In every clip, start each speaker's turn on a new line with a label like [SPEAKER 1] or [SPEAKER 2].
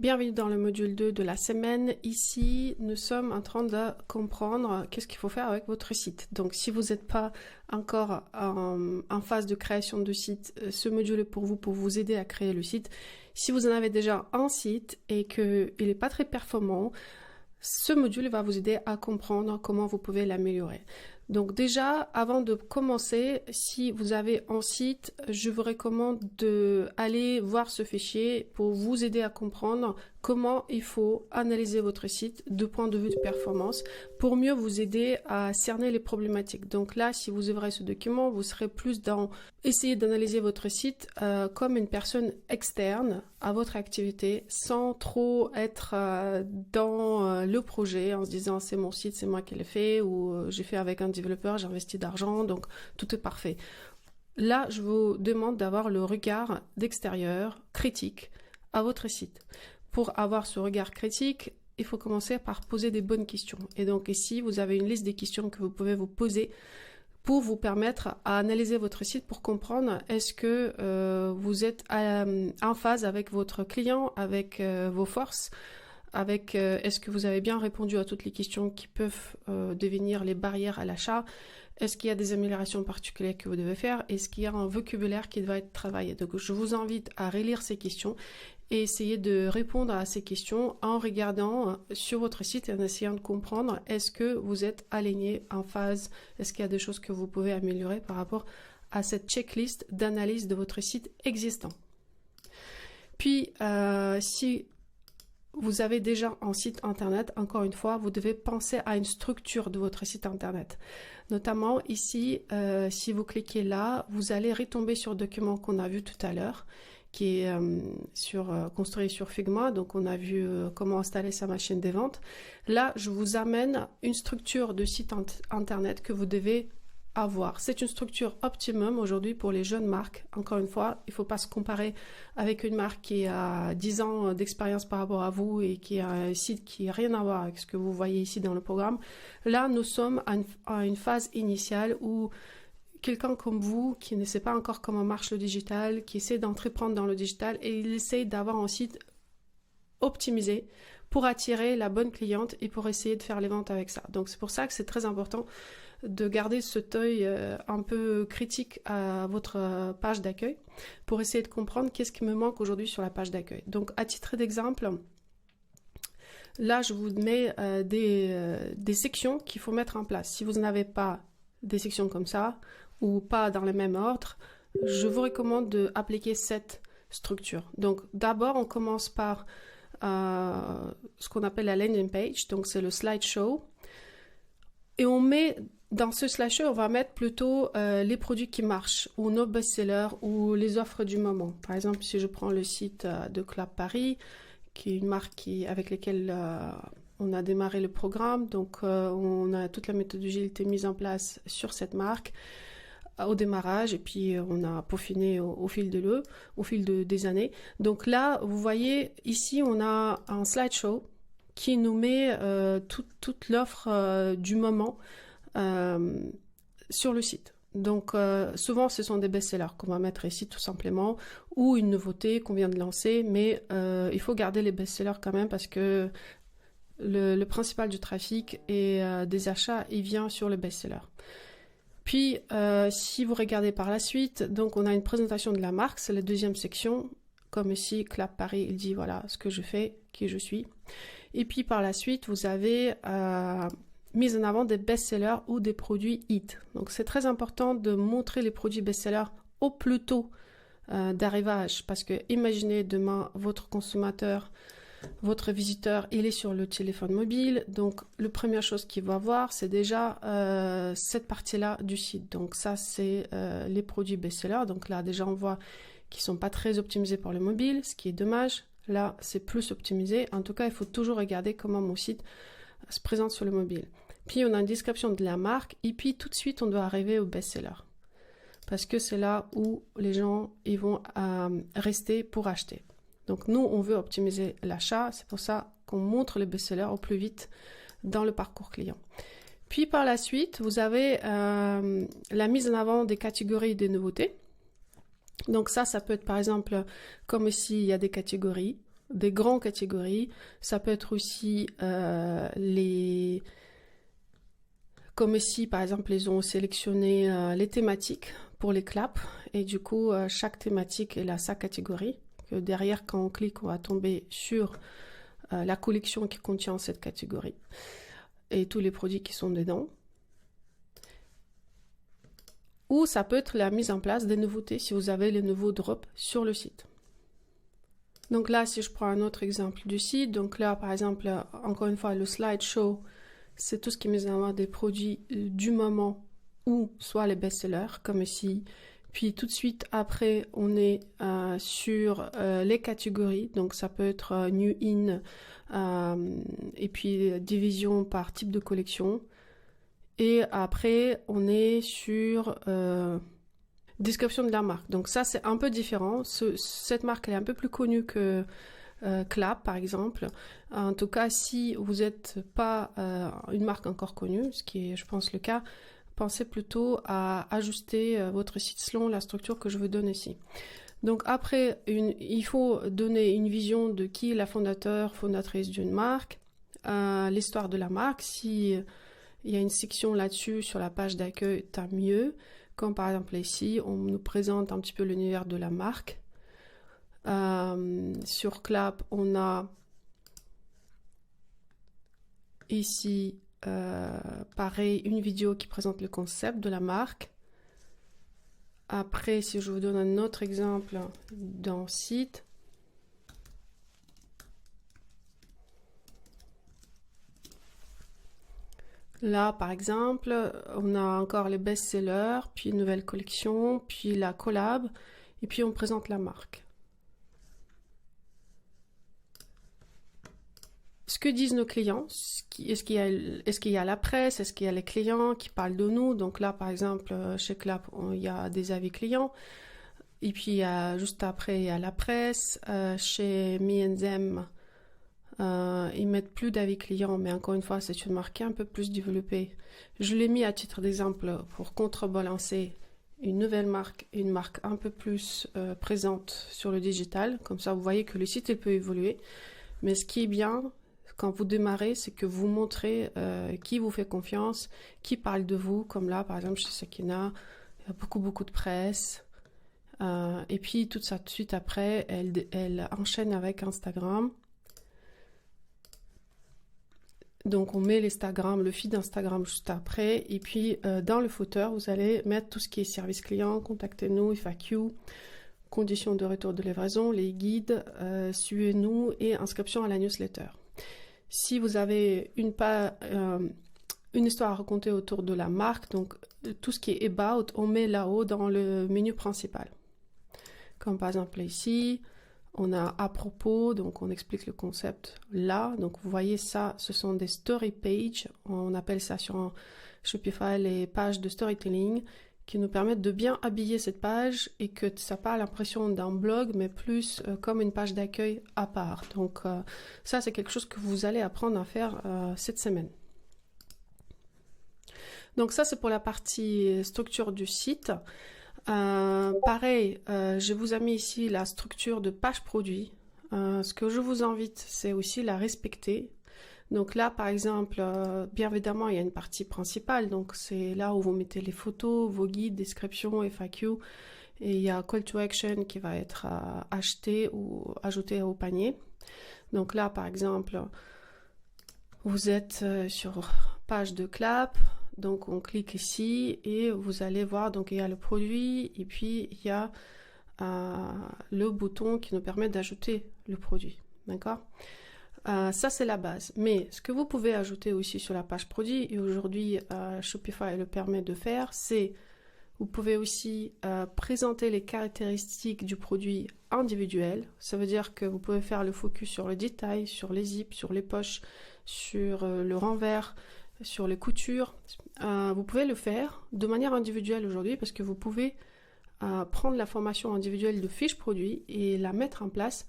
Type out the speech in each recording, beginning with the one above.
[SPEAKER 1] Bienvenue dans le module 2 de la semaine. Ici, nous sommes en train de comprendre qu'est-ce qu'il faut faire avec votre site. Donc, si vous n'êtes pas encore en phase de création de site, ce module est pour vous aider à créer le site. Si vous en avez déjà un site et qu'il n'est pas très performant, ce module va vous aider à comprendre comment vous pouvez l'améliorer. Donc déjà, avant de commencer, si vous avez un site, je vous recommande d'aller voir ce fichier pour vous aider à comprendre comment il faut analyser votre site du point de vue de performance pour mieux vous aider à cerner les problématiques. Donc là, si vous ouvrez ce document, vous serez plus dans essayer d'analyser votre site comme une personne externe à votre activité sans trop être dans le projet en se disant c'est mon site, c'est moi qui l'ai fait ou j'ai fait avec un développeur, j'ai investi d'argent, donc tout est parfait. Là, je vous demande d'avoir le regard d'extérieur critique à votre site. Pour avoir ce regard critique, il faut commencer par poser des bonnes questions. Et donc ici, vous avez une liste des questions que vous pouvez vous poser pour vous permettre à analyser votre site pour comprendre est-ce que vous êtes en phase avec votre client, avec vos forces, avec est-ce que vous avez bien répondu à toutes les questions qui peuvent devenir les barrières à l'achat, est-ce qu'il y a des améliorations particulières que vous devez faire, est-ce qu'il y a un vocabulaire qui doit être travaillé. Donc je vous invite à relire ces questions et essayer de répondre à ces questions en regardant sur votre site et en essayant de comprendre est-ce que vous êtes aligné en phase, est-ce qu'il y a des choses que vous pouvez améliorer par rapport à cette checklist d'analyse de votre site existant. Puis si vous avez déjà un site internet, encore une fois, vous devez penser à une structure de votre site internet. Notamment ici, si vous cliquez là, vous allez retomber sur le document qu'on a vu tout à l'heure, qui est construit sur Figma. Donc on a vu comment installer sa machine des ventes. Là, je vous amène une structure de site internet que vous devez avoir. C'est une structure optimum aujourd'hui pour les jeunes marques. Encore une fois, il ne faut pas se comparer avec une marque qui a 10 ans d'expérience par rapport à vous et qui a un site qui n'a rien à voir avec ce que vous voyez ici dans le programme. Là, nous sommes à une phase initiale où quelqu'un comme vous, qui ne sait pas encore comment marche le digital, qui essaie d'entreprendre dans le digital et il essaie d'avoir un site optimisé pour attirer la bonne cliente et pour essayer de faire les ventes avec ça. Donc c'est pour ça que c'est très important de garder cet œil un peu critique à votre page d'accueil pour essayer de comprendre qu'est-ce qui me manque aujourd'hui sur la page d'accueil. Donc à titre d'exemple, là je vous mets des sections qu'il faut mettre en place. Si vous n'avez pas des sections comme ça ou pas dans le même ordre, je vous recommande d'appliquer cette structure. Donc d'abord on commence par ce qu'on appelle la landing page, donc c'est le slideshow. Et on met, dans ce slideshow, on va mettre plutôt les produits qui marchent, ou nos best-sellers, ou les offres du moment. Par exemple, si je prends le site de Club Paris, qui est une marque avec laquelle on a démarré le programme, donc on a toute la méthodologie qui a été mise en place sur cette marque au démarrage, et puis on a peaufiné au fil des années. Donc là, vous voyez, ici, on a un slideshow qui nous met toute l'offre du moment sur le site. Donc souvent ce sont des best-sellers qu'on va mettre ici tout simplement, ou une nouveauté qu'on vient de lancer, mais il faut garder les best-sellers quand même parce que le principal du trafic et des achats, il vient sur les best-sellers. Puis si vous regardez par la suite, donc on a une présentation de la marque, c'est la deuxième section, comme ici Club Paris, il dit voilà ce que je fais, qui je suis. Et puis par la suite, vous avez mis en avant des best-sellers ou des produits hits. Donc c'est très important de montrer les produits best-sellers au plus tôt d'arrivage, parce que imaginez demain votre consommateur, votre visiteur, il est sur le téléphone mobile, donc la première chose qu'il va voir, c'est déjà cette partie-là du site. Donc ça, c'est les produits best-sellers. Donc là, déjà, on voit qu'ils ne sont pas très optimisés pour le mobile, ce qui est dommage. Là, c'est plus optimisé. En tout cas, il faut toujours regarder comment mon site se présente sur le mobile. Puis, on a une description de la marque. Et puis, tout de suite, on doit arriver au best-seller. Parce que c'est là où les gens ils vont rester pour acheter. Donc, nous, on veut optimiser l'achat. C'est pour ça qu'on montre les best-sellers au plus vite dans le parcours client. Puis, par la suite, vous avez la mise en avant des catégories des nouveautés. Donc ça peut être par exemple, comme ici, il y a des catégories. des grandes catégories. Ça peut être aussi comme ici, par exemple, ils ont sélectionné les thématiques pour les claps. Et du coup, chaque thématique elle a sa catégorie. Que derrière, quand on clique, on va tomber sur la collection qui contient cette catégorie. Et tous les produits qui sont dedans. Ou ça peut être la mise en place des nouveautés si vous avez les nouveaux drops sur le site. Donc là, si je prends un autre exemple du site, donc là, par exemple, encore une fois, le slideshow, c'est tout ce qui met en avant des produits du moment ou soit les best-sellers, comme ici. Puis tout de suite après, on est sur les catégories. Donc ça peut être New In et puis division par type de collection. Et après, on est sur description de la marque. Donc ça, c'est un peu différent. Cette marque, elle est un peu plus connue que Clap, par exemple. En tout cas, si vous n'êtes pas une marque encore connue, ce qui est, je pense, le cas, pensez plutôt à ajuster votre site selon la structure que je vous donne ici. Donc après, il faut donner une vision de qui est la fondatrice d'une marque, l'histoire de la marque. Si il y a une section là-dessus sur la page d'accueil, tant mieux. Comme par exemple ici, on nous présente un petit peu l'univers de la marque. Sur Clap, on a ici, pareil, une vidéo qui présente le concept de la marque. Après, si je vous donne un autre exemple dans site, là, par exemple, on a encore les best-sellers, puis une nouvelle collection, puis la collab, et puis on présente la marque. Ce que disent nos clients, est-ce qu'il y a la presse, est-ce qu'il y a les clients qui parlent de nous? Donc là, par exemple, chez Clap, il y a des avis clients. Et puis, juste après, il y a la presse. Chez Me & Them, ils mettent plus d'avis clients, mais encore une fois, c'est une marque un peu plus développée. Je l'ai mis à titre d'exemple pour contrebalancer une nouvelle marque, une marque un peu plus présente sur le digital. Comme ça, vous voyez que le site il peut évoluer. Mais ce qui est bien, quand vous démarrez, c'est que vous montrez qui vous fait confiance, qui parle de vous, comme là, par exemple, chez Sakina, il y a beaucoup de presse. Et puis, tout ça, tout de suite après, elle enchaîne avec Instagram. Donc, on met l'Instagram, le feed Instagram juste après. Et puis, dans le footer, vous allez mettre tout ce qui est service client, contactez-nous, FAQ, conditions de retour de livraison, les guides, suivez-nous et inscription à la newsletter. Si vous avez une histoire à raconter autour de la marque, donc tout ce qui est about, on met là-haut dans le menu principal. Comme par exemple ici, on a à propos, donc on explique le concept là. Donc vous voyez ça, ce sont des story pages. On appelle ça sur Shopify les pages de storytelling qui nous permettent de bien habiller cette page et que ça n'a pas l'impression d'un blog, mais plus comme une page d'accueil à part. Donc ça, c'est quelque chose que vous allez apprendre à faire cette semaine. Donc ça, c'est pour la partie structure du site. Pareil, je vous ai mis ici la structure de page produit. Ce que je vous invite, c'est aussi la respecter. Donc là, par exemple, bien évidemment, il y a une partie principale. Donc c'est là où vous mettez les photos, vos guides, descriptions, FAQ. Et il y a Call to Action qui va être acheté ou ajouté au panier. Donc là, par exemple, vous êtes sur page de Clap. Donc on clique ici et vous allez voir, donc il y a le produit et puis il y a le bouton qui nous permet d'ajouter le produit. D'accord ? Ça, c'est la base. Mais ce que vous pouvez ajouter aussi sur la page produit, et aujourd'hui Shopify le permet de faire, c'est vous pouvez aussi présenter les caractéristiques du produit individuel. Ça veut dire que vous pouvez faire le focus sur le détail, sur les zips, sur les poches, sur le renvers, sur les coutures. Vous pouvez le faire de manière individuelle aujourd'hui parce que vous pouvez prendre la formation individuelle de fiche produit et la mettre en place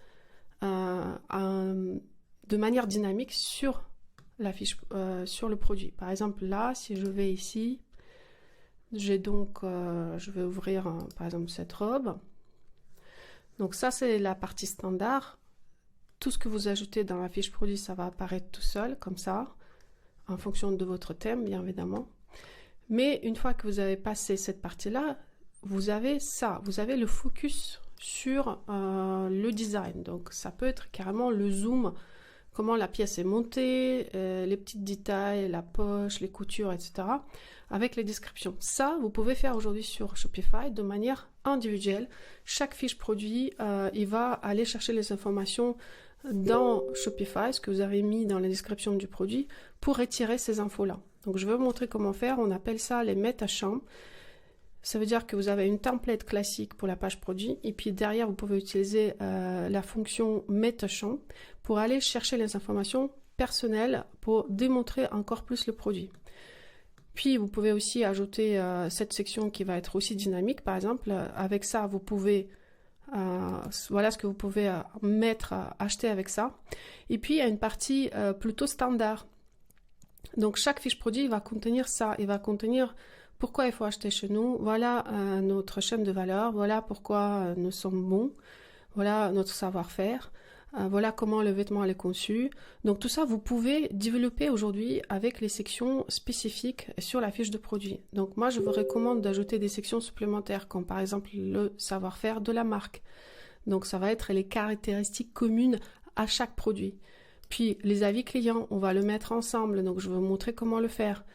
[SPEAKER 1] de manière dynamique sur la fiche, sur le produit. Par exemple, là, si je vais ici, j'ai donc, je vais ouvrir par exemple cette robe. Donc ça, c'est la partie standard. tout ce que vous ajoutez dans la fiche produit, ça va apparaître tout seul, comme ça, en fonction de votre thème, bien évidemment. Mais une fois que vous avez passé cette partie-là, vous avez ça, vous avez le focus sur le design. Donc ça peut être carrément le zoom, comment la pièce est montée, les petits détails, la poche, les coutures, etc. avec les descriptions. Ça, vous pouvez faire aujourd'hui sur Shopify de manière individuelle. Chaque fiche produit, il va aller chercher les informations dans Shopify, ce que vous avez mis dans la description du produit, pour retirer ces infos-là. Donc je vais vous montrer comment faire. On appelle ça les meta-champs. Ça veut dire que vous avez une template classique pour la page produit et puis derrière vous pouvez utiliser la fonction meta-champ pour aller chercher les informations personnelles pour démontrer encore plus le produit. Puis vous pouvez aussi ajouter cette section qui va être aussi dynamique. Par exemple, avec ça vous pouvez voilà ce que vous pouvez acheter avec ça. Et puis il y a une partie plutôt standard. Donc chaque fiche produit va contenir ça. Il va contenir pourquoi il faut acheter chez nous, voilà notre chaîne de valeur, voilà pourquoi nous sommes bons, voilà notre savoir-faire, voilà comment le vêtement est conçu. Donc tout ça, vous pouvez développer aujourd'hui avec les sections spécifiques sur la fiche de produit. Donc moi, je vous recommande d'ajouter des sections supplémentaires, comme par exemple le savoir-faire de la marque. Donc ça va être les caractéristiques communes à chaque produit. Puis les avis clients, on va le mettre ensemble, donc je vais vous montrer comment le faire.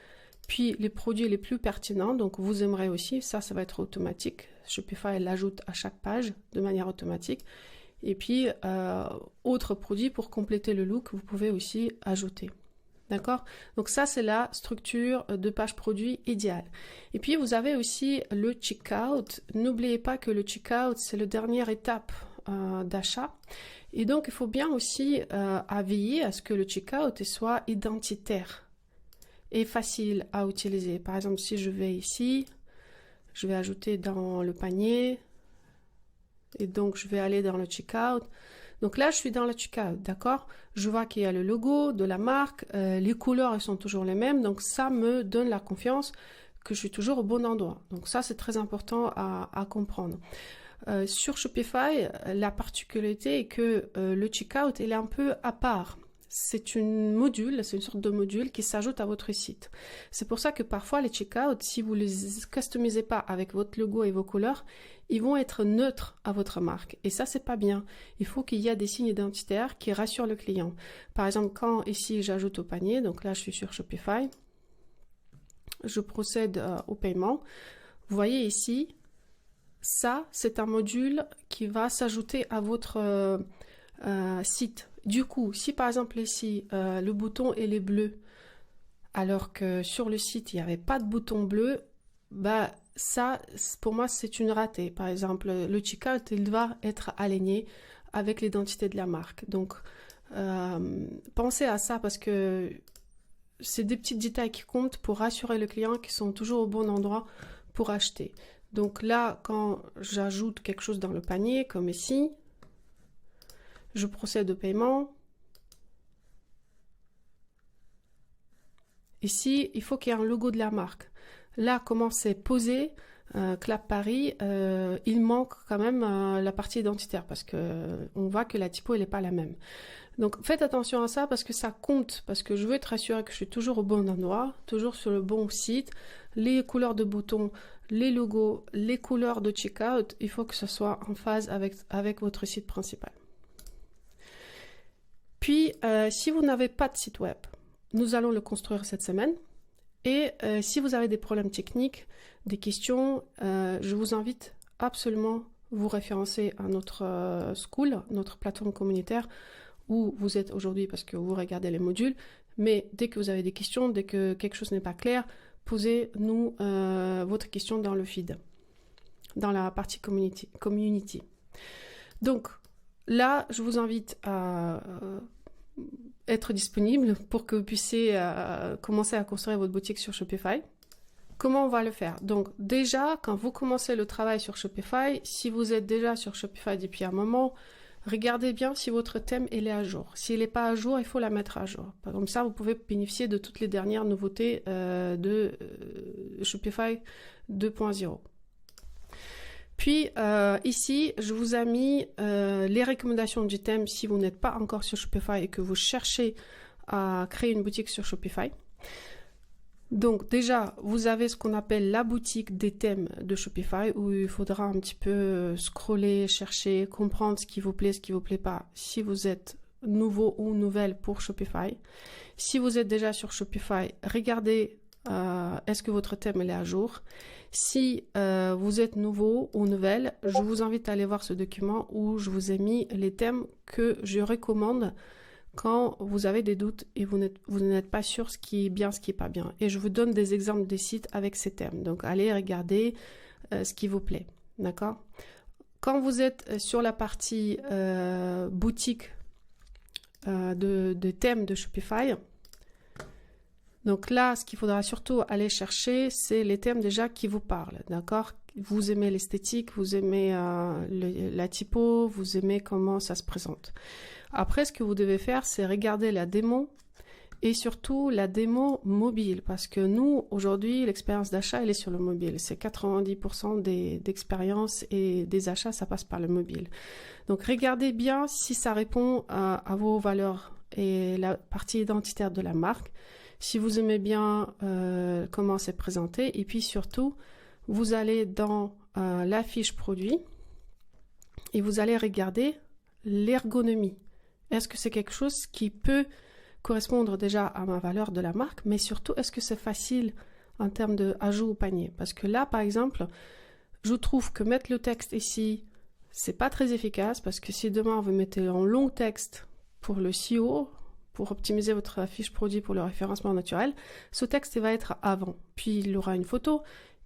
[SPEAKER 1] Puis les produits les plus pertinents, donc vous aimerez aussi, ça va être automatique. Shopify l'ajoute à chaque page de manière automatique. Et puis, autres produits pour compléter le look, vous pouvez aussi ajouter. D'accord? Donc ça, c'est la structure de page produit idéale. Et puis, vous avez aussi le checkout. N'oubliez pas que le checkout, c'est la dernière étape d'achat. Et donc, il faut bien aussi veiller à ce que le checkout soit identitaire et facile à utiliser. Par exemple, si je vais ici, je vais ajouter dans le panier et donc je vais aller dans le checkout. Donc là, je suis dans le checkout, d'accord? Je vois qu'il y a le logo de la marque, les couleurs elles sont toujours les mêmes, donc ça me donne la confiance que je suis toujours au bon endroit. Donc ça, c'est très important à comprendre. Sur Shopify, la particularité est que le checkout il est un peu à part. C'est une sorte de module qui s'ajoute à votre site. C'est pour ça que parfois les checkouts, si vous ne les customisez pas avec votre logo et vos couleurs, ils vont être neutres à votre marque. Et ça, c'est pas bien. Il faut qu'il y ait des signes identitaires qui rassurent le client. Par exemple, quand ici j'ajoute au panier, donc là je suis sur Shopify, je procède au paiement. Vous voyez ici, ça c'est un module qui va s'ajouter à votre site. Du coup, si par exemple ici, le bouton il est bleu, alors que sur le site, il n'y avait pas de bouton bleu, bah ça, pour moi, c'est une ratée. Par exemple, le checkout, il va être aligné avec l'identité de la marque. Donc, pensez à ça parce que c'est des petits détails qui comptent pour rassurer le client qu'ils sont toujours au bon endroit pour acheter. Donc là, quand j'ajoute quelque chose dans le panier, comme ici, je procède au paiement. Ici, il faut qu'il y ait un logo de la marque. Là, comment c'est posé, Clap Paris, il manque quand même la partie identitaire parce que on voit que la typo elle n'est pas la même. Donc faites attention à ça parce que ça compte, parce que je veux être assuré que je suis toujours au bon endroit, toujours sur le bon site. Les couleurs de boutons, les logos, les couleurs de checkout, il faut que ce soit en phase avec votre site principal. Puis, si vous n'avez pas de site web, nous allons le construire cette semaine. Et si vous avez des problèmes techniques, des questions, je vous invite absolument vous référencer à notre school, notre plateforme communautaire, où vous êtes aujourd'hui parce que vous regardez les modules. Mais dès que vous avez des questions, dès que quelque chose n'est pas clair, posez-nous votre question dans le feed, dans la partie community. Donc, là, je vous invite à être disponible pour que vous puissiez commencer à construire votre boutique sur Shopify. Comment on va le faire? Donc déjà, quand vous commencez le travail sur Shopify, si vous êtes déjà sur Shopify depuis un moment, regardez bien si votre thème est à jour. S'il n'est pas à jour, il faut la mettre à jour. Comme ça, vous pouvez bénéficier de toutes les dernières nouveautés de Shopify 2.0. Puis ici, je vous ai mis les recommandations du thème si vous n'êtes pas encore sur Shopify et que vous cherchez à créer une boutique sur Shopify. Donc déjà, vous avez ce qu'on appelle la boutique des thèmes de Shopify où il faudra un petit peu scroller, chercher, comprendre ce qui vous plaît, ce qui vous plaît pas si vous êtes nouveau ou nouvelle pour Shopify. Si vous êtes déjà sur Shopify, regardez est-ce que votre thème est à jour. Si vous êtes nouveau ou nouvelle, je vous invite à aller voir ce document où je vous ai mis les thèmes que je recommande quand vous avez des doutes et vous n'êtes pas sûr ce qui est bien, ce qui n'est pas bien. Et je vous donne des exemples de sites avec ces thèmes. Donc, allez regarder ce qui vous plaît. D'accord? Quand vous êtes sur la partie boutique de thèmes de Shopify, donc là, ce qu'il faudra surtout aller chercher, c'est les thèmes déjà qui vous parlent. D'accord? Vous aimez l'esthétique, vous aimez la typo, vous aimez comment ça se présente. Après, ce que vous devez faire, c'est regarder la démo et surtout la démo mobile parce que nous, aujourd'hui, l'expérience d'achat, elle est sur le mobile. C'est 90% d'expérience et des achats, ça passe par le mobile. Donc, regardez bien si ça répond à vos valeurs et la partie identitaire de la marque. Si vous aimez bien comment c'est présenté et puis surtout, vous allez dans la fiche produit et vous allez regarder l'ergonomie. Est-ce que c'est quelque chose qui peut correspondre déjà à ma valeur de la marque, mais surtout, est-ce que c'est facile en termes d'ajout au panier? Parce que là, par exemple, je trouve que mettre le texte ici, c'est pas très efficace parce que si demain vous mettez en long texte pour le SEO, pour optimiser votre fiche produit pour le référencement naturel, ce texte il va être avant. Puis il aura une photo,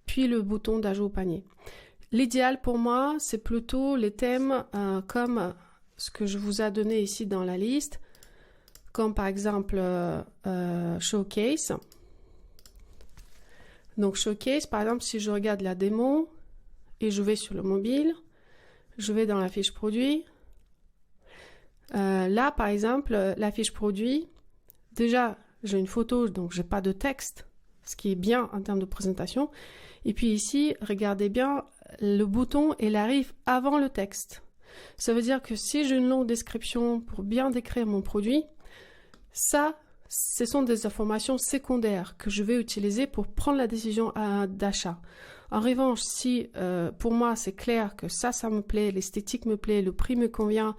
[SPEAKER 1] puis le bouton d'ajout au panier. L'idéal pour moi, c'est plutôt les thèmes comme ce que je vous ai donné ici dans la liste, comme par exemple Showcase. Donc Showcase, par exemple, si je regarde la démo et je vais sur le mobile, je vais dans la fiche produit. Là, par exemple, la fiche produit, déjà, j'ai une photo, donc j'ai pas de texte, ce qui est bien en termes de présentation. Et puis ici, regardez bien, le bouton, il arrive avant le texte. Ça veut dire que si j'ai une longue description pour bien décrire mon produit, ça, ce sont des informations secondaires que je vais utiliser pour prendre la décision d'achat. En revanche, si pour moi c'est clair que ça me plaît, l'esthétique me plaît, le prix me convient,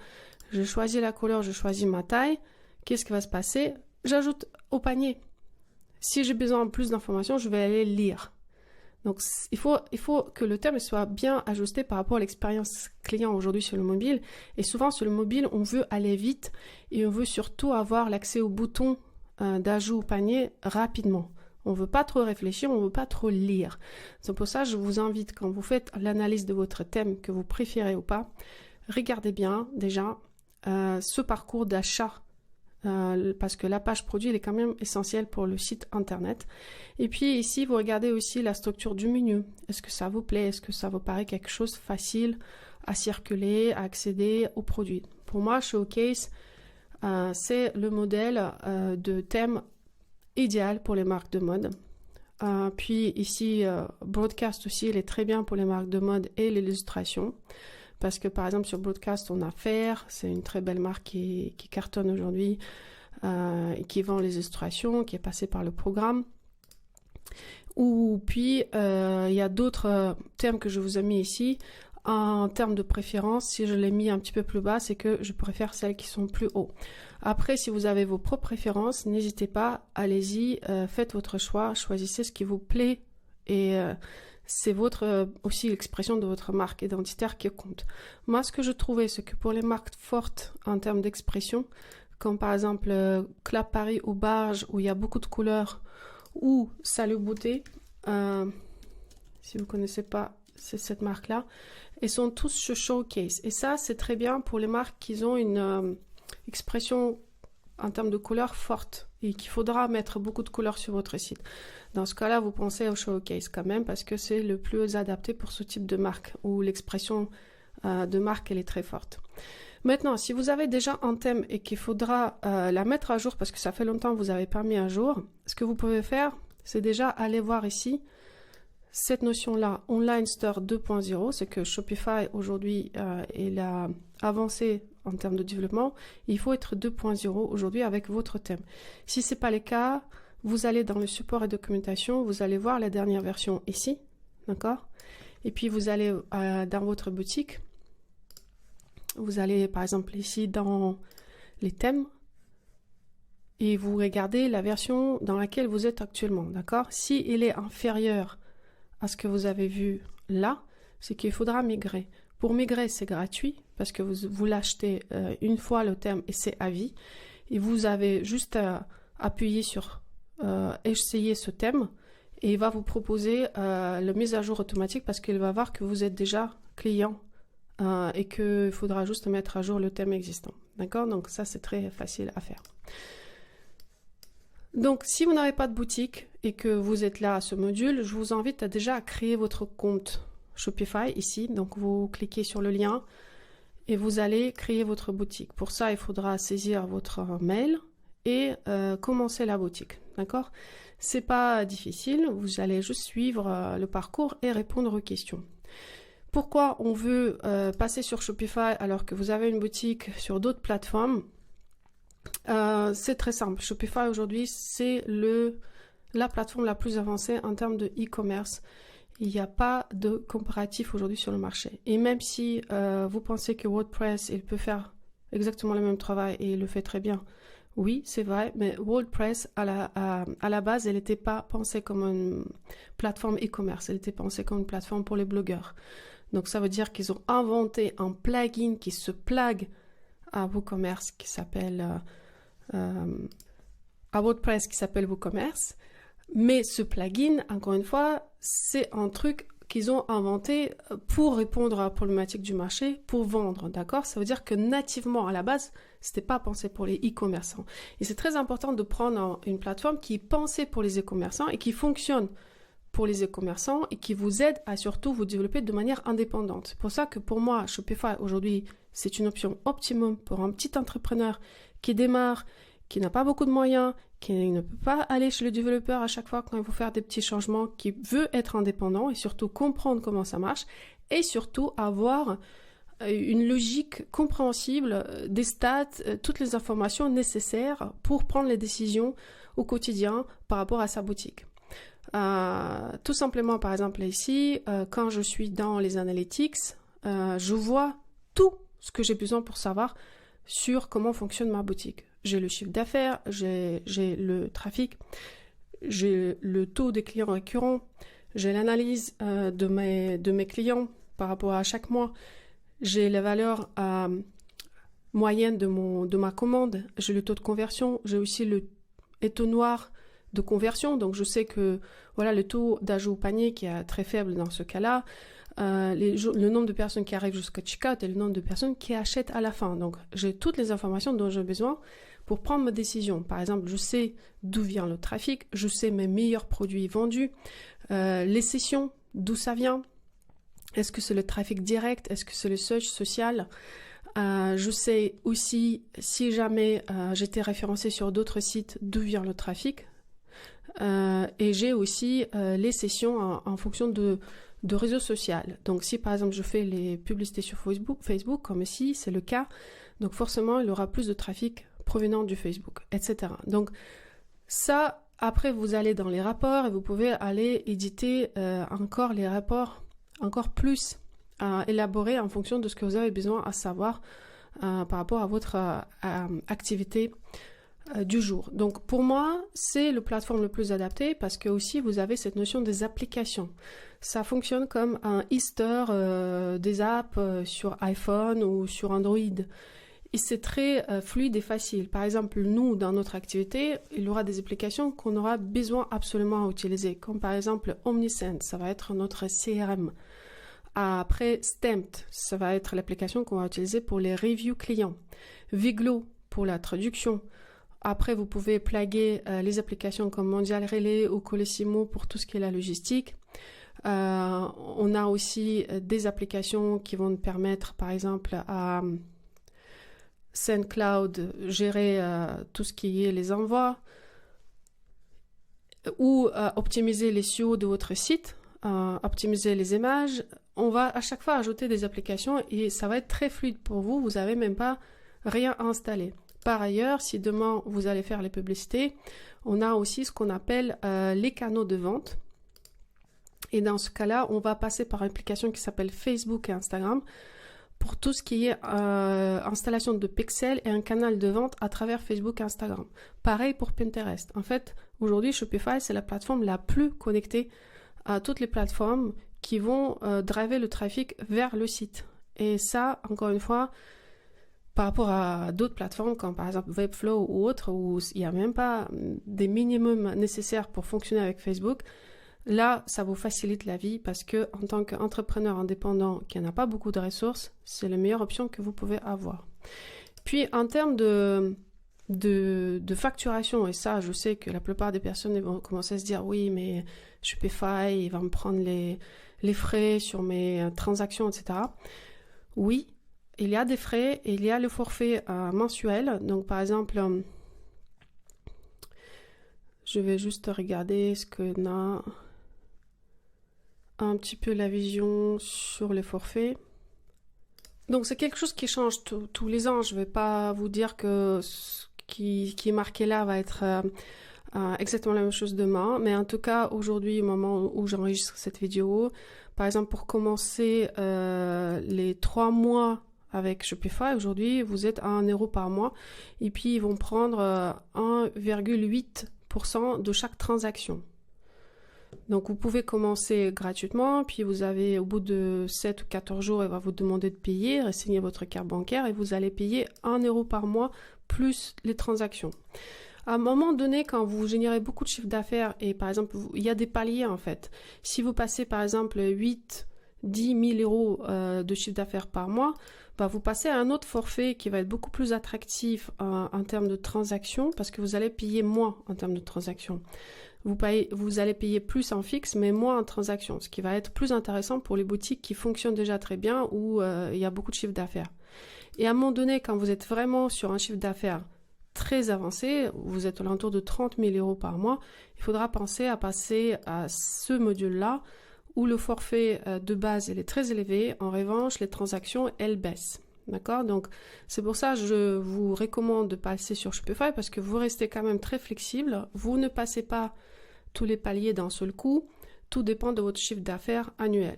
[SPEAKER 1] je choisis la couleur, je choisis ma taille, qu'est-ce qui va se passer? J'ajoute au panier. Si j'ai besoin de plus d'informations, je vais aller lire. Donc, il faut que le thème soit bien ajusté par rapport à l'expérience client aujourd'hui sur le mobile. Et souvent, sur le mobile, on veut aller vite et on veut surtout avoir l'accès au bouton d'ajout au panier rapidement. On ne veut pas trop réfléchir, on ne veut pas trop lire. C'est pour ça que je vous invite, quand vous faites l'analyse de votre thème que vous préférez ou pas, regardez bien déjà ce parcours d'achat. Parce que la page produit elle est quand même essentielle pour le site internet. Et puis ici, vous regardez aussi la structure du menu. Est-ce que ça vous plaît? Est-ce que ça vous paraît quelque chose de facile à circuler, à accéder aux produits? Pour moi, Showcase, c'est le modèle de thème idéal pour les marques de mode. Puis ici, Broadcast aussi, il est très bien pour les marques de mode et l'illustration. Parce que par exemple sur Broadcast, on a Faire, c'est une très belle marque qui cartonne aujourd'hui et qui vend les illustrations, qui est passée par le programme. Ou puis il y a d'autres thèmes que je vous ai mis ici. En termes de préférence, si je l'ai mis un petit peu plus bas, c'est que je préfère celles qui sont plus haut. Après, si vous avez vos propres préférences, n'hésitez pas, allez-y, faites votre choix, choisissez ce qui vous plaît et c'est aussi l'expression de votre marque identitaire qui compte. Moi, ce que je trouvais, c'est que pour les marques fortes en termes d'expression, comme par exemple Club Paris ou Barge, où il y a beaucoup de couleurs, ou Salut Beauté, si vous ne connaissez pas, c'est cette marque-là, ils sont tous sur Showcase. Et ça, c'est très bien pour les marques qui ont une expression en termes de couleurs forte et qu'il faudra mettre beaucoup de couleurs sur votre site. Dans ce cas-là, vous pensez au Showcase quand même parce que c'est le plus adapté pour ce type de marque où l'expression de marque elle est très forte. Maintenant, si vous avez déjà un thème et qu'il faudra la mettre à jour parce que ça fait longtemps que vous n'avez pas mis à jour, ce que vous pouvez faire, c'est déjà aller voir ici cette notion-là, Online Store 2.0, c'est que Shopify aujourd'hui, il a avancé en termes de développement. Il faut être 2.0 aujourd'hui avec votre thème. Si ce n'est pas le cas, vous allez dans le support et documentation, vous allez voir la dernière version ici, d'accord? Et puis vous allez dans votre boutique, vous allez par exemple ici dans les thèmes, et vous regardez la version dans laquelle vous êtes actuellement, d'accord? Si il est inférieur à ce que vous avez vu là, c'est qu'il faudra migrer. Pour migrer, c'est gratuit parce que vous l'achetez une fois le thème et c'est à vie. Et vous avez juste à appuyer sur essayer ce thème et il va vous proposer la mise à jour automatique parce qu'il va voir que vous êtes déjà client et qu'il faudra juste mettre à jour le thème existant. D'accord? Donc ça, c'est très facile à faire. Donc, si vous n'avez pas de boutique et que vous êtes là à ce module, je vous invite déjà à créer votre compte Shopify ici. Donc, vous cliquez sur le lien et vous allez créer votre boutique. Pour ça, il faudra saisir votre mail et commencer la boutique. D'accord? C'est pas difficile. Vous allez juste suivre le parcours et répondre aux questions. Pourquoi on veut passer sur Shopify alors que vous avez une boutique sur d'autres plateformes? C'est très simple. Shopify aujourd'hui, c'est la plateforme la plus avancée en termes de e-commerce. Il n'y a pas de comparatif aujourd'hui sur le marché. Et même si vous pensez que WordPress, il peut faire exactement le même travail et il le fait très bien, oui, c'est vrai, mais WordPress, à la base, elle n'était pas pensée comme une plateforme e-commerce, elle était pensée comme une plateforme pour les blogueurs. Donc ça veut dire qu'ils ont inventé un plugin qui se plug à WooCommerce qui s'appelle à WordPress qui s'appelle WooCommerce, mais ce plugin, encore une fois, c'est un truc qu'ils ont inventé pour répondre à la problématique du marché, pour vendre, d'accord? Ça veut dire que nativement, à la base, c'était pas pensé pour les e-commerçants. Et c'est très important de prendre une plateforme qui est pensée pour les e-commerçants et qui fonctionne pour les e-commerçants et qui vous aide à surtout vous développer de manière indépendante. C'est pour ça que pour moi, Shopify aujourd'hui, c'est une option optimum pour un petit entrepreneur qui démarre, qui n'a pas beaucoup de moyens, qui ne peut pas aller chez le développeur à chaque fois quand il faut faire des petits changements, qui veut être indépendant et surtout comprendre comment ça marche et surtout avoir une logique compréhensible des stats, toutes les informations nécessaires pour prendre les décisions au quotidien par rapport à sa boutique. Tout simplement, par exemple ici, quand je suis dans les analytics, je vois tout ce que j'ai besoin pour savoir sur comment fonctionne ma boutique. J'ai le chiffre d'affaires, j'ai le trafic, j'ai le taux des clients récurrents, j'ai l'analyse de mes clients par rapport à chaque mois, j'ai la valeur moyenne de ma commande, j'ai le taux de conversion, j'ai aussi le étonnoir de conversion, donc je sais que voilà le taux d'ajout au panier qui est très faible dans ce cas-là, le nombre de personnes qui arrivent jusqu'à checkout et le nombre de personnes qui achètent à la fin. Donc j'ai toutes les informations dont j'ai besoin pour prendre ma décision. Par exemple, je sais d'où vient le trafic, je sais mes meilleurs produits vendus, les sessions, d'où ça vient, est-ce que c'est le trafic direct, est-ce que c'est le search social. Je sais aussi si jamais j'étais référencée sur d'autres sites, d'où vient le trafic. Et j'ai aussi les sessions en fonction de réseau social. Donc si par exemple je fais les publicités sur Facebook comme ici c'est le cas, donc forcément il y aura plus de trafic provenant du Facebook, etc. Donc ça, après vous allez dans les rapports et vous pouvez aller éditer encore les rapports encore plus élaborés en fonction de ce que vous avez besoin à savoir par rapport à votre activité du jour. Donc pour moi, c'est le plateforme le plus adapté parce que aussi vous avez cette notion des applications. Ça fonctionne comme un Easter des apps sur iPhone ou sur Android. Et c'est très fluide et facile. Par exemple, nous, dans notre activité, il y aura des applications qu'on aura besoin absolument à utiliser, comme par exemple Omnisend, ça va être notre CRM. Après, Stamped, ça va être l'application qu'on va utiliser pour les reviews clients. Viglo, pour la traduction. Après, vous pouvez plugger les applications comme Mondial Relay ou Colissimo pour tout ce qui est la logistique. On a aussi des applications qui vont nous permettre, par exemple, à SendCloud, gérer tout ce qui est les envois ou optimiser les SEO de votre site. optimiser les images, on va à chaque fois ajouter des applications et ça va être très fluide pour vous. Vous n'avez même pas rien installé. Par ailleurs, si demain vous allez faire les publicités, on a aussi ce qu'on appelle les canaux de vente. Et dans ce cas-là, on va passer par une application qui s'appelle Facebook et Instagram pour tout ce qui est installation de pixels et un canal de vente à travers Facebook et Instagram. Pareil pour Pinterest. En fait, aujourd'hui, Shopify, c'est la plateforme la plus connectée à toutes les plateformes qui vont driver le trafic vers le site. Et ça, encore une fois, par rapport à d'autres plateformes comme par exemple Webflow ou autres, où il n'y a même pas des minimums nécessaires pour fonctionner avec Facebook, là, ça vous facilite la vie parce que en tant qu'entrepreneur indépendant qui n'a pas beaucoup de ressources, c'est la meilleure option que vous pouvez avoir. Puis, en termes de facturation, et ça, je sais que la plupart des personnes vont commencer à se dire « Oui, mais Shopify, il va me prendre les frais sur mes transactions, etc. » Oui, il y a des frais et il y a le forfait mensuel. Donc, par exemple, je vais juste regarder ce qu'on a un petit peu la vision sur les forfaits. Donc, c'est quelque chose qui change tous les ans. Je ne vais pas vous dire que ce qui est marqué là va être exactement la même chose demain. Mais en tout cas, aujourd'hui, au moment où j'enregistre cette vidéo, par exemple, pour commencer les 3 mois avec Shopify, aujourd'hui, vous êtes à 1 € par mois. Et puis, ils vont prendre 1,8% de chaque transaction. Donc, vous pouvez commencer gratuitement, puis vous avez, au bout de 7 ou 14 jours, il va vous demander de payer, renseigner votre carte bancaire et vous allez payer 1 € par mois plus les transactions. À un moment donné, quand vous générez beaucoup de chiffre d'affaires et par exemple, il y a des paliers en fait. Si vous passez par exemple 10 000 € de chiffre d'affaires par mois, bah, vous passez à un autre forfait qui va être beaucoup plus attractif en termes de transactions parce que vous allez payer moins en termes de transactions. Vous allez payer plus en fixe, mais moins en transactions, ce qui va être plus intéressant pour les boutiques qui fonctionnent déjà très bien, où il y a beaucoup de chiffre d'affaires. Et à un moment donné, quand vous êtes vraiment sur un chiffre d'affaires très avancé, vous êtes alentour de 30 000 € par mois, il faudra penser à passer à ce module-là, où le forfait de base il est très élevé. En revanche, les transactions, elles baissent. D'accord? Donc, c'est pour ça que je vous recommande de passer sur Shopify parce que vous restez quand même très flexible. Vous ne passez pas tous les paliers d'un seul coup. Tout dépend de votre chiffre d'affaires annuel.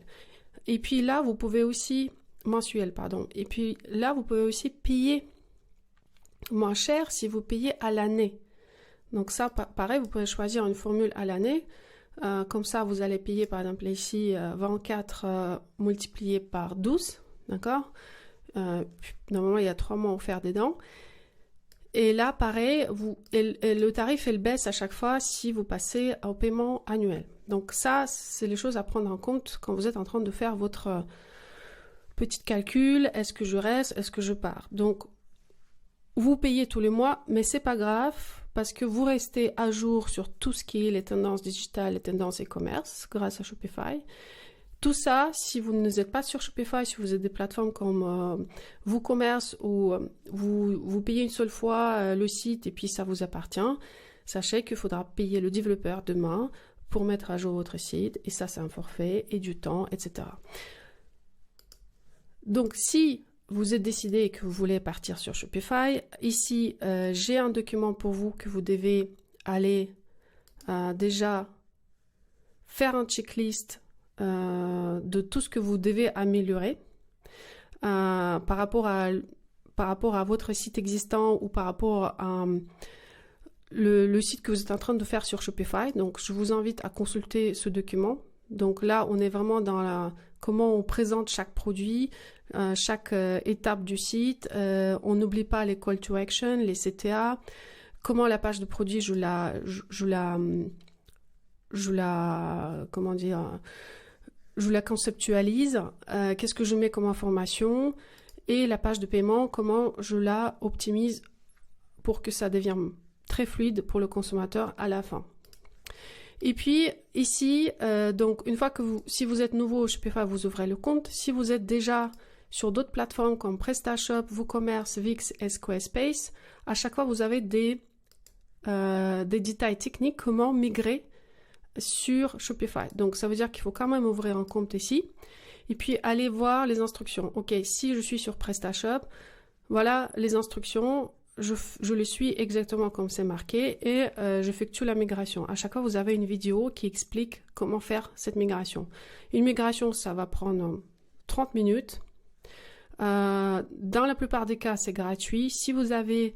[SPEAKER 1] Et puis là, vous pouvez aussi, mensuel, pardon. Et puis là, vous pouvez aussi payer moins cher si vous payez à l'année. Donc ça, pareil, vous pouvez choisir une formule à l'année. Comme ça, vous allez payer, par exemple, ici, 24 multiplié par 12. D'accord? Normalement, il y a 3 mois offerts dedans. Et là, pareil, le tarif, il baisse à chaque fois si vous passez au paiement annuel. Donc ça, c'est les choses à prendre en compte quand vous êtes en train de faire votre petit calcul. Est-ce que je reste? Est-ce que je pars? Donc, vous payez tous les mois, mais c'est pas grave parce que vous restez à jour sur tout ce qui est les tendances digitales, les tendances e-commerce grâce à Shopify. Tout ça, si vous n'êtes pas sur Shopify, si vous êtes des plateformes comme WooCommerce où vous payez une seule fois le site et puis ça vous appartient, sachez qu'il faudra payer le développeur demain pour mettre à jour votre site et ça c'est un forfait et du temps, etc. Donc si vous êtes décidé et que vous voulez partir sur Shopify, ici j'ai un document pour vous que vous devez aller déjà faire un checklist de tout ce que vous devez améliorer par rapport à votre site existant ou par rapport à le site que vous êtes en train de faire sur Shopify. Donc, je vous invite à consulter ce document. Donc là, on est vraiment dans comment on présente chaque produit, chaque étape du site. On n'oublie pas les call to action, les CTA, comment la page de produit, je la conceptualise, qu'est-ce que je mets comme information et la page de paiement, comment je la optimise pour que ça devienne très fluide pour le consommateur à la fin. Et puis ici, donc une fois que si vous êtes nouveau au Shopify, vous ouvrez le compte. Si vous êtes déjà sur d'autres plateformes comme PrestaShop, WooCommerce, Wix et Squarespace, à chaque fois vous avez des détails techniques, comment migrer sur Shopify. Donc ça veut dire qu'il faut quand même ouvrir un compte ici et puis aller voir les instructions. Ok, si je suis sur PrestaShop, voilà les instructions, je les suis exactement comme c'est marqué et j'effectue la migration. À chaque fois, vous avez une vidéo qui explique comment faire cette migration. Une migration, ça va prendre 30 minutes. Dans la plupart des cas, c'est gratuit. Si vous avez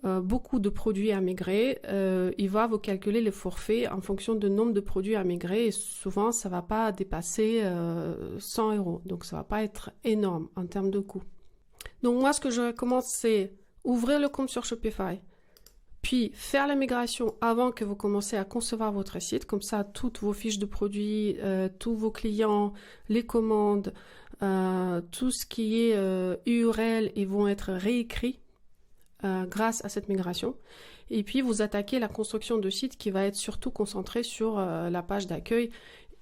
[SPEAKER 1] beaucoup de produits à migrer, il va vous calculer les forfaits en fonction du nombre de produits à migrer et souvent ça ne va pas dépasser 100 €. Donc ça ne va pas être énorme en termes de coût. Donc moi, ce que je recommande, c'est ouvrir le compte sur Shopify, puis faire la migration avant que vous commencez à concevoir votre site. Comme ça, toutes vos fiches de produits, tous vos clients, les commandes, tout ce qui est URL, ils vont être réécrits grâce à cette migration. Et puis, vous attaquez la construction de site qui va être surtout concentrée sur la page d'accueil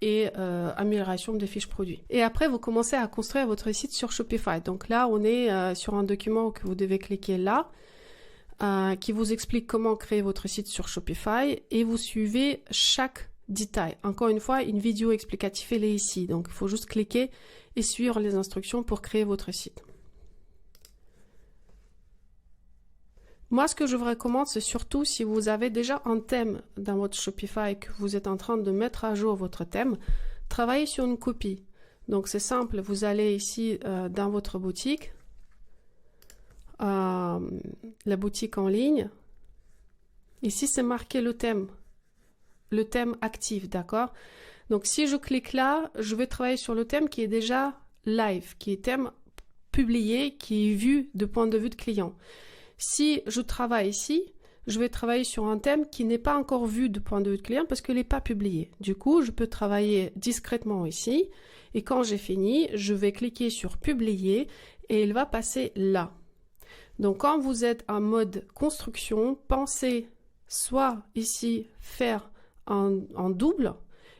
[SPEAKER 1] et amélioration des fiches produits. Et après, vous commencez à construire votre site sur Shopify. Donc là, on est sur un document que vous devez cliquer là, qui vous explique comment créer votre site sur Shopify et vous suivez chaque détail. Encore une fois, une vidéo explicative elle est ici. Donc, il faut juste cliquer et suivre les instructions pour créer votre site. Moi, ce que je vous recommande, c'est surtout si vous avez déjà un thème dans votre Shopify et que vous êtes en train de mettre à jour votre thème, travaillez sur une copie. Donc, c'est simple, vous allez ici dans votre boutique, la boutique en ligne. Ici, c'est marqué le thème actif, d'accord? Donc, si je clique là, je vais travailler sur le thème qui est déjà live, qui est thème publié, qui est vu de point de vue de client. Si je travaille ici, je vais travailler sur un thème qui n'est pas encore vu de point de vue de client parce qu'il n'est pas publié. Du coup, je peux travailler discrètement ici et quand j'ai fini, je vais cliquer sur publier et il va passer là. Donc, quand vous êtes en mode construction, pensez soit ici faire en double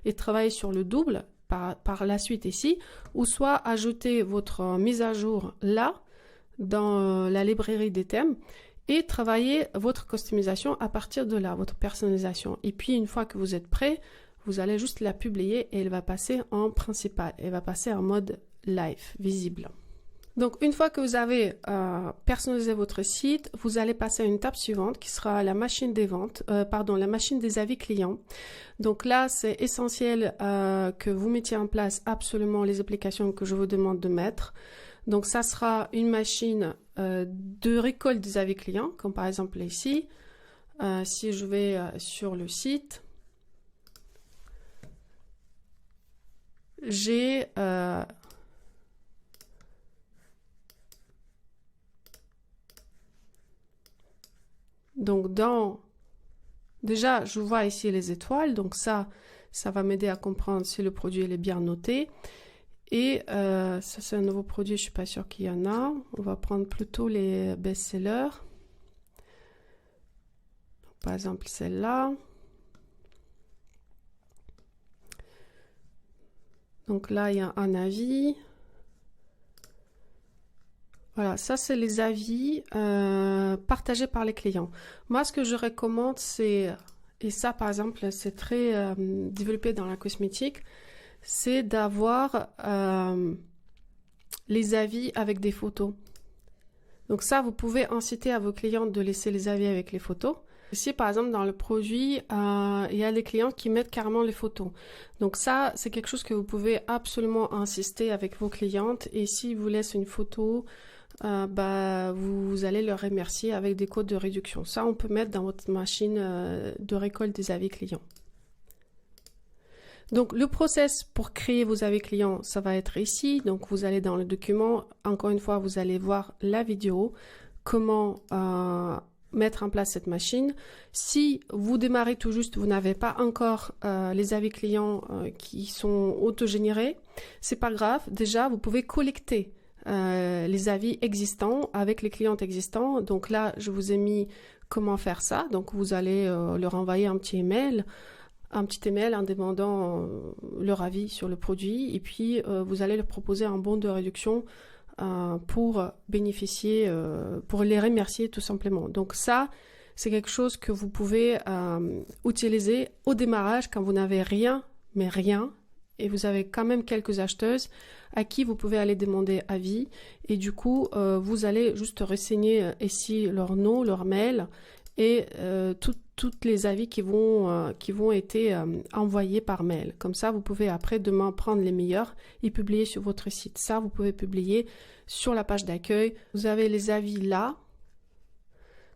[SPEAKER 1] et travailler sur le double par la suite ici, ou soit ajouter votre mise à jour là, dans la librairie des thèmes et travailler votre customisation à partir de là, votre personnalisation. Et puis, une fois que vous êtes prêt, vous allez juste la publier et elle va passer en principal. Elle va passer en mode live, visible. Donc, une fois que vous avez personnalisé votre site, vous allez passer à une étape suivante qui sera la machine des ventes, la machine des avis clients. Donc là, c'est essentiel que vous mettiez en place absolument les applications que je vous demande de mettre. Donc, ça sera une machine de récolte des avis clients, comme par exemple ici. Si je vais sur le site, j'ai donc déjà, je vois ici les étoiles, donc ça va m'aider à comprendre si le produit est bien noté. Et ça, c'est un nouveau produit, je ne suis pas sûre qu'il y en a. On va prendre plutôt les best-sellers. Par exemple, celle-là. Donc là, il y a un avis. Voilà, ça, c'est les avis partagés par les clients. Moi, ce que je recommande, c'est, et ça, par exemple, c'est très développé dans la cosmétique, c'est d'avoir les avis avec des photos. Donc ça, vous pouvez inciter à vos clients de laisser les avis avec les photos. Si par exemple dans le produit, il y a des clients qui mettent carrément les photos. Donc ça, c'est quelque chose que vous pouvez absolument insister avec vos clientes. Et s'ils vous laissent une photo, vous allez leur remercier avec des codes de réduction. Ça, on peut mettre dans votre machine de récolte des avis clients. Donc, le process pour créer vos avis clients, ça va être ici. Donc, vous allez dans le document. Encore une fois, vous allez voir la vidéo, comment mettre en place cette machine. Si vous démarrez tout juste, vous n'avez pas encore les avis clients qui sont autogénérés, c'est pas grave. Déjà, vous pouvez collecter les avis existants avec les clients existants. Donc là, je vous ai mis comment faire ça. Donc, vous allez leur envoyer un petit email en demandant leur avis sur le produit et puis vous allez leur proposer un bon de réduction pour bénéficier, pour les remercier tout simplement. Donc ça, c'est quelque chose que vous pouvez utiliser au démarrage quand vous n'avez rien, mais rien, et vous avez quand même quelques acheteuses à qui vous pouvez aller demander avis, et du coup, vous allez juste renseigner ici leur nom, leur mail, et toutes les avis qui vont être envoyés par mail. Comme ça, vous pouvez après demain prendre les meilleurs et publier sur votre site. Ça, vous pouvez publier sur la page d'accueil. Vous avez les avis là.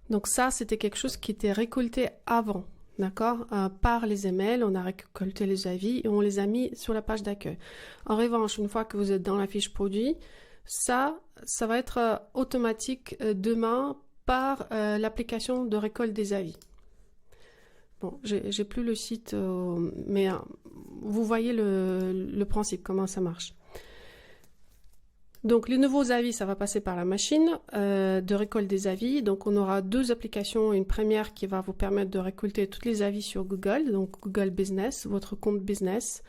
[SPEAKER 1] Donc ça, c'était quelque chose qui était récolté avant, d'accord, par les emails. On a récolté les avis et on les a mis sur la page d'accueil. En revanche, une fois que vous êtes dans la fiche produit, ça va être automatique demain par l'application de récolte des avis. Bon, j'ai plus le site, mais vous voyez le principe, comment ça marche. Donc les nouveaux avis, ça va passer par la machine de récolte des avis. Donc on aura deux applications, une première qui va vous permettre de récolter tous les avis sur Google, donc Google Business, votre compte business,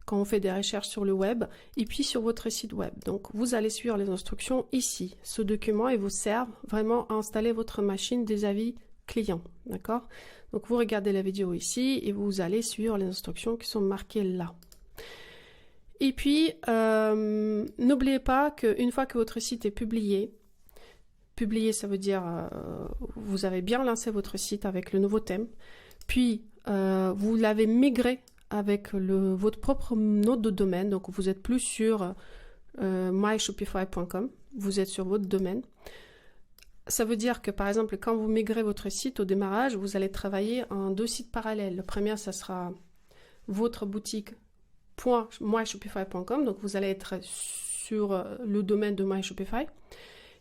[SPEAKER 1] quand on fait des recherches sur le web, et puis sur votre site web. Donc vous allez suivre les instructions ici. Ce document, il vous sert vraiment à installer votre machine des avis clients, d'accord? Donc vous regardez la vidéo ici et vous allez suivre les instructions qui sont marquées là. Et puis, n'oubliez pas qu'une fois que votre site est publié, ça veut dire vous avez bien lancé votre site avec le nouveau thème, puis vous l'avez migré avec votre propre nom de domaine, donc vous n'êtes plus sur myshopify.com, vous êtes sur votre domaine. Ça veut dire que par exemple, quand vous migrez votre site au démarrage, vous allez travailler en deux sites parallèles. Le premier, ça sera votre boutique .myshopify.com, donc vous allez être sur le domaine de MyShopify.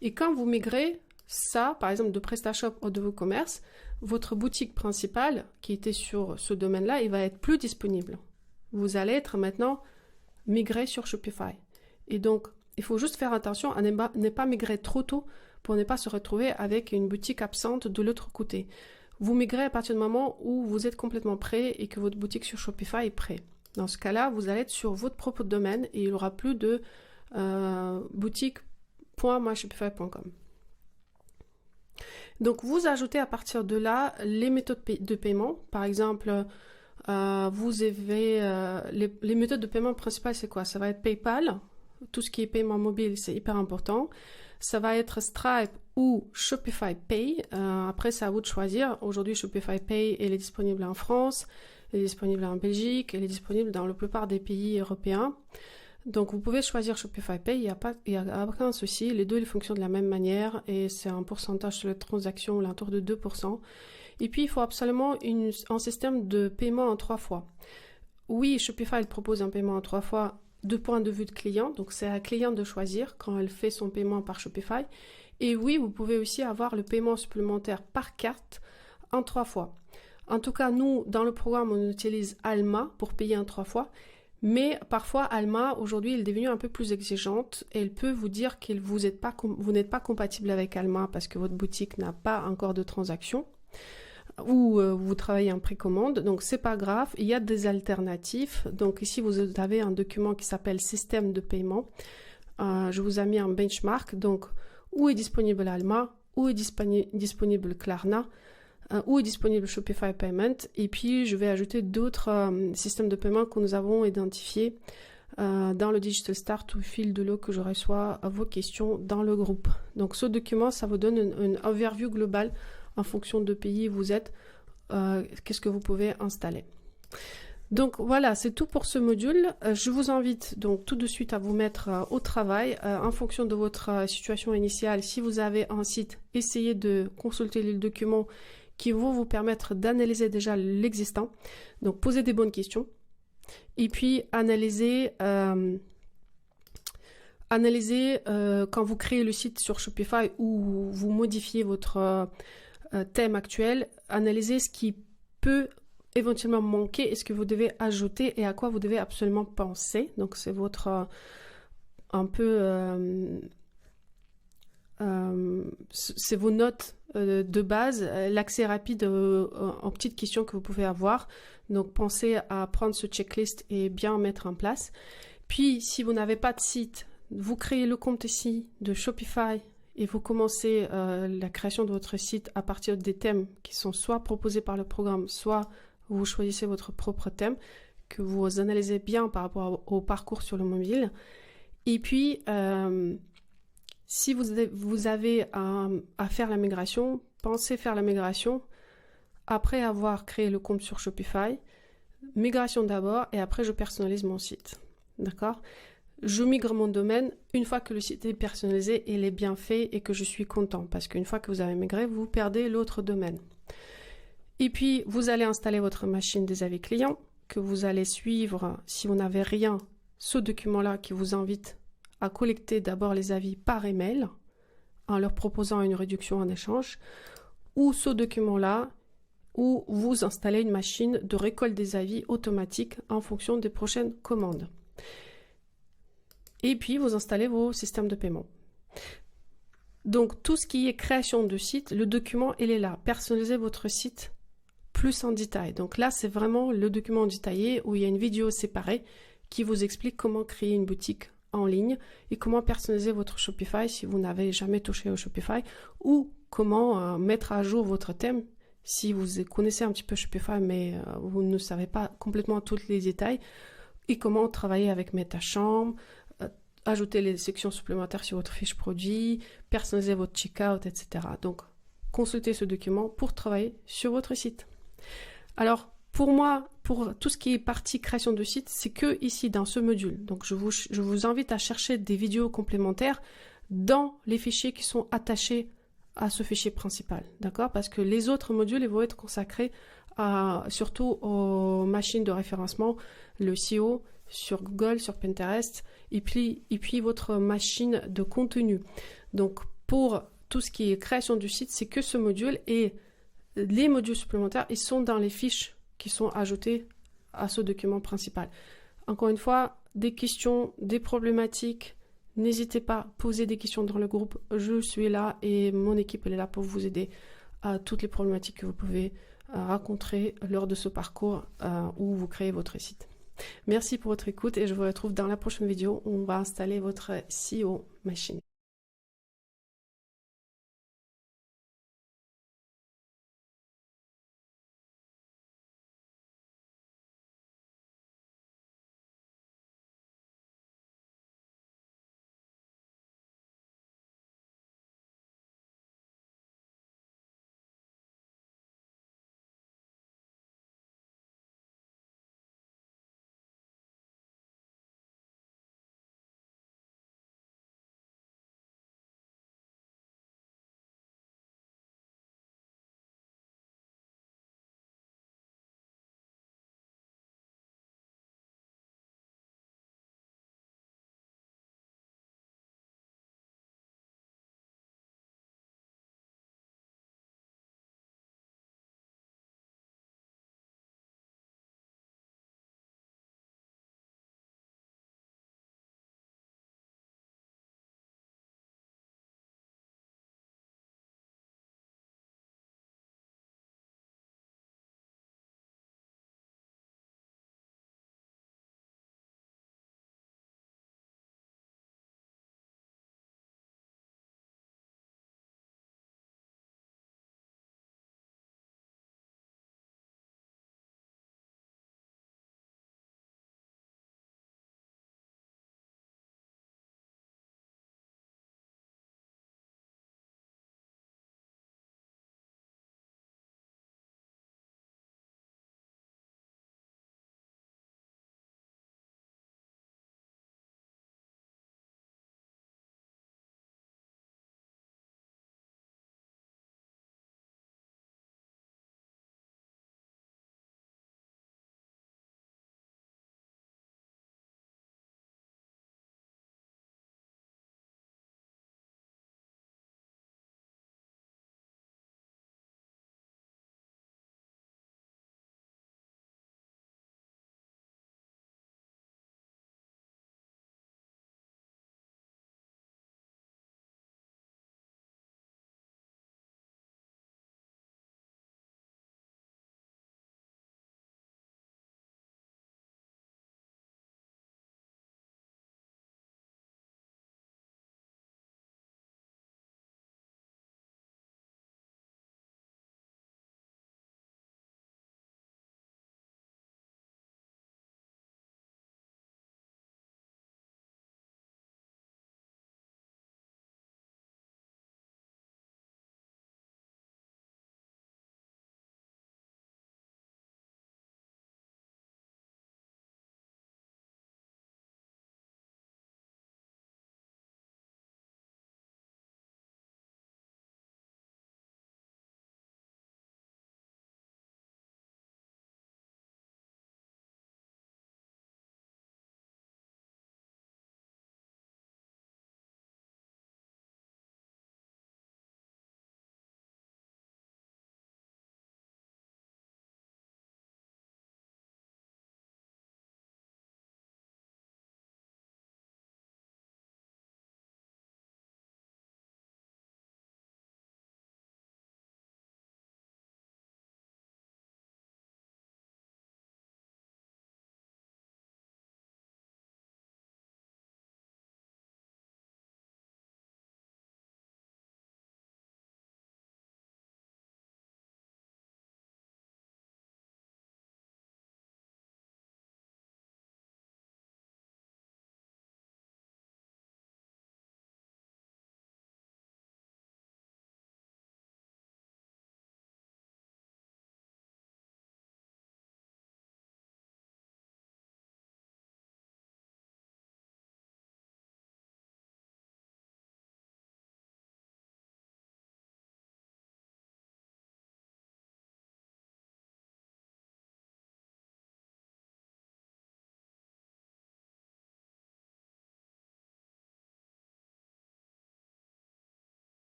[SPEAKER 1] Et quand vous migrez ça, par exemple de PrestaShop ou de WooCommerce, votre boutique principale qui était sur ce domaine-là, il va être plus disponible. Vous allez être maintenant migré sur Shopify. Et donc, il faut juste faire attention à ne pas migrer trop tôt pour ne pas se retrouver avec une boutique absente de l'autre côté. Vous migrez à partir du moment où vous êtes complètement prêt et que votre boutique sur Shopify est prête. Dans ce cas-là, vous allez être sur votre propre domaine et il n'y aura plus de boutique.myshopify.com. Donc, vous ajoutez à partir de là les méthodes de paiement. Par exemple, vous avez les méthodes de paiement principales, c'est quoi? Ça va être PayPal. Tout ce qui est paiement mobile, c'est hyper important. Ça va être Stripe ou Shopify Pay. Après, c'est à vous de choisir. Aujourd'hui, Shopify Pay, elle est disponible en France, elle est disponible en Belgique, elle est disponible dans la plupart des pays européens. Donc, vous pouvez choisir Shopify Pay, il n'y a aucun souci. Les deux, ils fonctionnent de la même manière et c'est un pourcentage sur les transactions autour de 2%. Et puis, il faut absolument un système de paiement en 3 fois. Oui, Shopify propose un paiement en 3 fois de point de vue de client. Donc, c'est à la cliente de choisir quand elle fait son paiement par Shopify. Et oui, vous pouvez aussi avoir le paiement supplémentaire par carte en 3 fois. En tout cas, nous, dans le programme, on utilise Alma pour payer en 3 fois. Mais parfois, Alma, aujourd'hui, elle est devenue un peu plus exigeante. Elle peut vous dire que vous n'êtes pas compatible avec Alma parce que votre boutique n'a pas encore de transaction ou vous travaillez en précommande. Donc, c'est pas grave. Il y a des alternatives. Donc, ici, vous avez un document qui s'appelle Système de paiement. Je vous ai mis un benchmark. Donc, où est disponible Alma, où est disponible Klarna, où est disponible Shopify Payment, et puis je vais ajouter d'autres systèmes de paiement que nous avons identifiés dans le Digital Start au fil de l'eau que je reçois à vos questions dans le groupe. Donc ce document, ça vous donne une overview globale en fonction de pays où vous êtes, qu'est-ce que vous pouvez installer. Donc voilà, c'est tout pour ce module. Je vous invite donc tout de suite à vous mettre au travail en fonction de votre situation initiale. Si vous avez un site, essayez de consulter les documents qui vont vous permettre d'analyser déjà l'existant. Donc, posez des bonnes questions. Et puis, analysez quand vous créez le site sur Shopify ou vous modifiez votre thème actuel, analysez ce qui peut éventuellement manquer et ce que vous devez ajouter et à quoi vous devez absolument penser. Donc, c'est votre c'est vos notes de base, l'accès rapide en petites questions que vous pouvez avoir. Donc, pensez à prendre ce checklist et bien mettre en place. Puis, si vous n'avez pas de site, vous créez le compte ici de Shopify et vous commencez la création de votre site à partir des thèmes qui sont soit proposés par le programme, soit vous choisissez votre propre thème, que vous analysez bien par rapport au parcours sur le mobile. Et puis, si vous avez à faire la migration, pensez faire la migration après avoir créé le compte sur Shopify. Migration d'abord et après je personnalise mon site. D'accord ? Je migre mon domaine une fois que le site est personnalisé et il est bien fait et que je suis content. Parce qu'une fois que vous avez migré, vous perdez l'autre domaine. Et puis, vous allez installer votre machine des avis clients que vous allez suivre si vous n'avez rien. Ce document-là qui vous invite à collecter d'abord les avis par email en leur proposant une réduction en échange. Ou ce document-là où vous installez une machine de récolte des avis automatique en fonction des prochaines commandes. Et puis, vous installez vos systèmes de paiement. Donc, tout ce qui est création de site, le document, il est là. Personnalisez votre site plus en détail. Donc là, c'est vraiment le document détaillé où il y a une vidéo séparée qui vous explique comment créer une boutique en ligne et comment personnaliser votre Shopify si vous n'avez jamais touché au Shopify ou comment mettre à jour votre thème si vous connaissez un petit peu Shopify mais vous ne savez pas complètement tous les détails et comment travailler avec MetaChamp, ajouter les sections supplémentaires sur votre fiche produit, personnaliser votre checkout, etc. Donc, consultez ce document pour travailler sur votre site. Alors, pour moi, pour tout ce qui est partie création de site, c'est que ici, dans ce module. Donc, je vous invite à chercher des vidéos complémentaires dans les fichiers qui sont attachés à ce fichier principal. D'accord ? Parce que les autres modules, ils vont être consacrés surtout aux machines de référencement, le SEO, sur Google, sur Pinterest, et puis votre machine de contenu. Donc, pour tout ce qui est création du site, c'est que ce module et les modules supplémentaires, ils sont dans les fiches qui sont ajoutées à ce document principal. Encore une fois, des questions, des problématiques, n'hésitez pas à poser des questions dans le groupe. Je suis là et mon équipe elle est là pour vous aider à toutes les problématiques que vous pouvez rencontrer lors de ce parcours où vous créez votre site. Merci pour votre écoute et je vous retrouve dans la prochaine vidéo où on va installer votre SEO machine.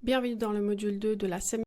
[SPEAKER 1] Bienvenue dans le module 2 de la semaine.